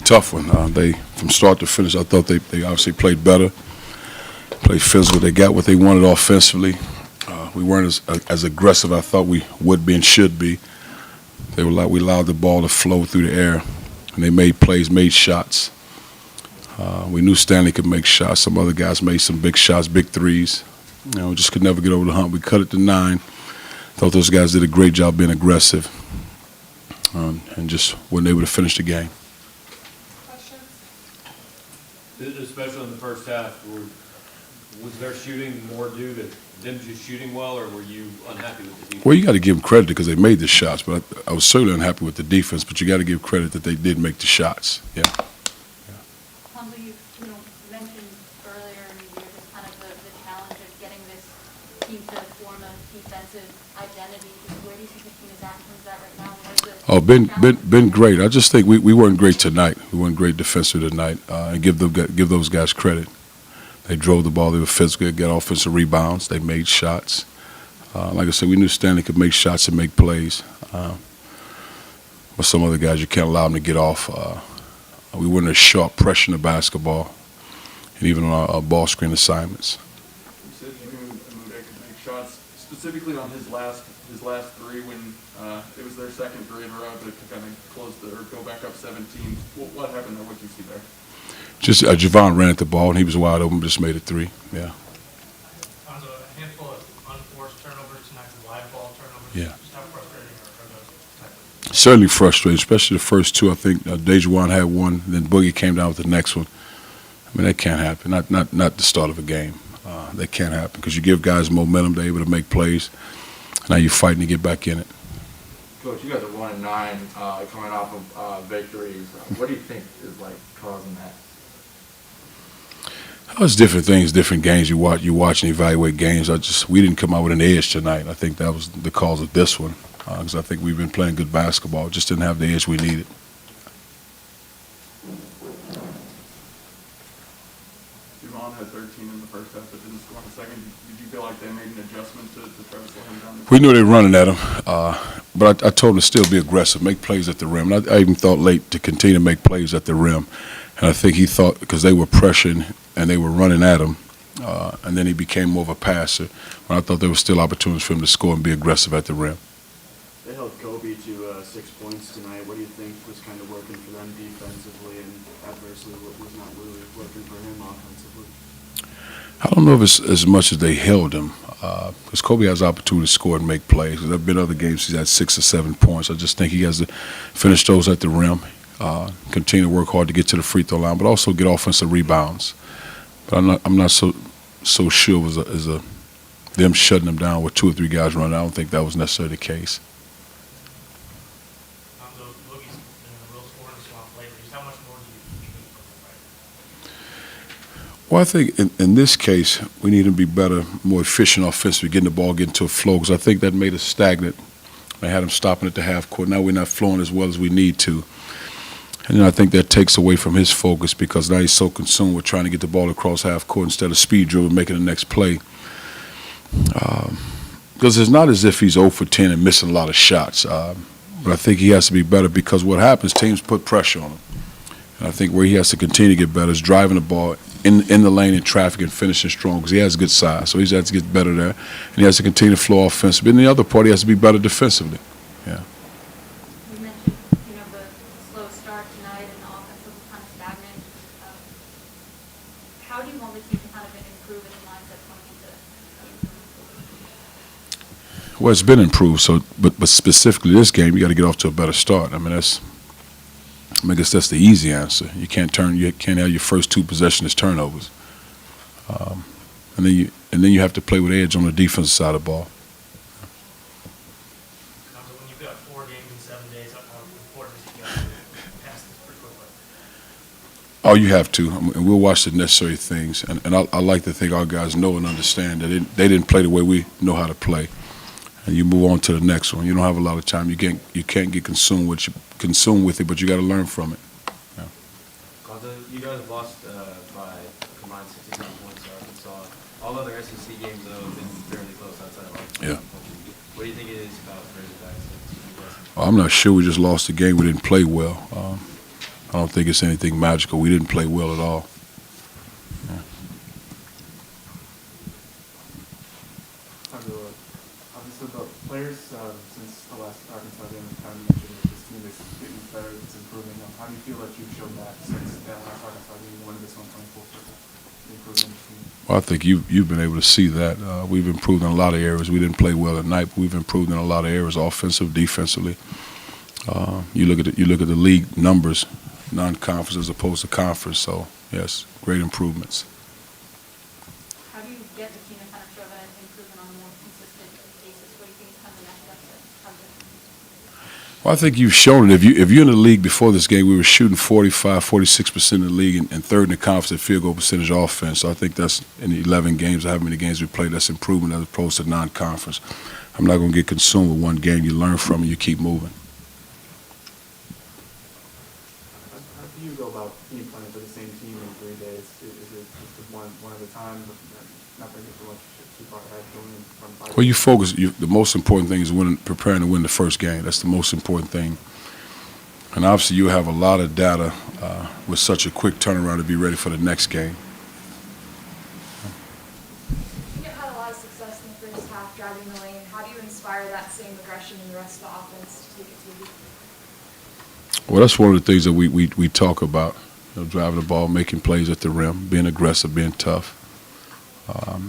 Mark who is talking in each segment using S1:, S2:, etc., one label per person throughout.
S1: Tough one. They, from start to finish, I thought they obviously played better, played physical. They got what they wanted offensively. We weren't as aggressive as I thought we would be and should be. We allowed the ball to flow through the air, and they made plays, made shots. We knew Stanley could make shots. Some other guys made some big shots, big threes. We just could never get over the hump. We cut it to 9. Thought those guys did a great job being aggressive, and just weren't able to finish the game.
S2: Especially in the first half, was their shooting more due to them just shooting well, or were you unhappy with the defense?
S1: Well, you got to give them credit because they made the shots, but I was certainly unhappy with the defense. But you got to give credit that they did make the shots. Yeah.
S3: Cuonzo, you mentioned earlier in the year just kind of the challenge of getting this team to form a defensive identity. Where do you think the team is at in terms of that right now?
S1: Oh, been great. I just think we weren't great tonight. We weren't great defensively tonight, and give those guys credit. They drove the ball. They were physical. Got offensive rebounds. They made shots. Like I said, we knew Stanley could make shots and make plays. But some other guys, you can't allow them to get off. We weren't as sharp pressure in the basketball, and even on our ball screen assignments.
S4: You said you knew Mude could make shots, specifically on his last three when it was their second three in a row to kind of close or go back up 17. What happened there? What did you see there?
S1: Just Javon ran at the ball, and he was wide open, just made a three. Yeah.
S5: Cuonzo, a handful of unforced turnovers tonight, live ball turnovers.
S1: Yeah.
S5: Just how frustrating are those?
S1: Certainly frustrating, especially the first two. I think Dejuan had one, then Boogie came down with the next one. I mean, that can't happen. Not the start of a game. That can't happen because you give guys momentum. They're able to make plays. Now you're fighting to get back in it.
S6: Coach, you guys are 1-9 coming off of victories. What do you think is causing that?
S1: It's different things, different games. You watch and evaluate games. We didn't come out with an edge tonight. I think that was the cause of this one, because I think we've been playing good basketball. Just didn't have the edge we needed.
S4: Javon had 13 in the first half, but didn't score in the second. Did you feel like they made an adjustment to try to slow him down?
S1: We knew they were running at him, but I told them to still be aggressive, make plays at the rim. And I even thought late to continue to make plays at the rim. And I think he thought because they were pressuring and they were running at him, and then he became more of a passer. But I thought there were still opportunities for him to score and be aggressive at the rim.
S7: They held Kobe to 6 points tonight. What do you think was kind of working for them defensively, and adversely what was not really working for him offensively?
S1: I don't know if it's as much as they held him, because Kobe has the opportunity to score and make plays. There have been other games he's had 6 or 7 points. I just think he has to finish those at the rim, continue to work hard to get to the free throw line, but also get offensive rebounds. But I'm not so sure it was them shutting him down with 2 or 3 guys running. I don't think that was necessarily the case.
S5: Cuonzo, Boogie's been in a real scoring slump lately. Just how much more do you need from him right now?
S1: Well, I think in this case, we need to be better, more efficient offensively, getting the ball, getting to a flow, because I think that made us stagnant. They had him stopping at the half court. Now we're not flowing as well as we need to. And I think that takes away from his focus because now he's so consumed with trying to get the ball across half court instead of speed dribbling, making the next play. Because it's not as if he's 0 for 10 and missing a lot of shots. But I think he has to be better because what happens, teams put pressure on him. And I think where he has to continue to get better is driving the ball in the lane in traffic and finishing strong because he has good size. So he has to get better there. And he has to continue to flow offensively. And the other part, he has to be better defensively. Yeah.
S3: You mentioned, the slow start tonight and the offense was kind of stagnant. How do you want the team to kind of improve its mindset coming into?
S1: Well, it's been improved. So, but specifically this game, you got to get off to a better start. I guess that's the easy answer. You can't have your first 2 possessions as turnovers, and then you have to play with edge on the defensive side of the ball.
S5: When you've got 4 games in 7 days, how important is it to get past this pretty quickly?
S1: Oh, you have to. And we'll watch the necessary things. And I like to think our guys know and understand that they didn't play the way we know how to play. And you move on to the next one. You don't have a lot of time. You can't get consumed with it, but you got to learn from it. Yeah.
S8: You guys lost by a combined 69 points to Arkansas. All other SEC games, though, have been fairly close outside of Arkansas.
S1: Yeah.
S8: What do you think it is about Razorbacks?
S1: I'm not sure. We just lost the game. We didn't play well. I don't think it's anything magical. We didn't play well at all.
S7: Obviously, the players, since the last Arkansas game, have kind of mentioned that this team is getting better, it's improving. How do you feel that you've shown that since that last Arkansas game, you won this one playing full circle, the improvement in the team?
S1: Well, I think you've been able to see that. We've improved in a lot of areas. We didn't play well at night, but we've improved in a lot of areas, offensive, defensively. You look at the league numbers, non-conference as opposed to conference. So yes, great improvements.
S3: How do you get the team to kind of show that improvement on a more consistent basis? What do you think is kind of the next step to have this?
S1: Well, I think you've shown it. If you're in the league before this game, we were shooting 45, 46% in the league and third in the conference at field goal percentage offense. So I think that's in the 11 games or how many games we played, that's improvement as opposed to non-conference. I'm not going to get consumed with one game. You learn from it, you keep moving.
S7: How do you go about team playing for the same team in 3 days? Is it just one at a time, not bringing too much too far ahead, going from 5?
S1: Well, you focus. The most important thing is preparing to win the first game. That's the most important thing. And obviously, you have a lot of data with such a quick turnaround to be ready for the next game.
S9: You had a lot of success in the first half driving the lane. How do you inspire that same aggression in the rest of the offense to take it to the
S1: Well, that's one of the things that we talk about. Driving the ball, making plays at the rim, being aggressive, being tough.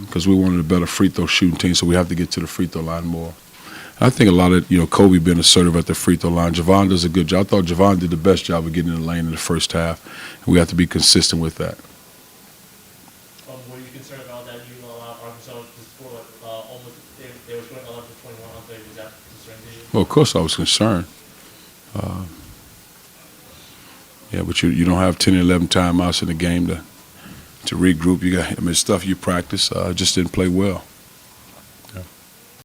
S1: Because we're one of the better free throw shooting teams, so we have to get to the free throw line more. I think a lot of, Kobe being assertive at the free throw line. Javon does a good job. I thought Javon did the best job of getting in the lane in the first half, and we have to be consistent with that.
S5: Were you concerned about that? You allowed Arkansas to score almost, they were scoring 11 to 21 on there. Was that concerning to you?
S1: Well, of course I was concerned. Yeah, but you don't have 10 or 11 timeouts in the game to regroup. Stuff you practice, just didn't play well.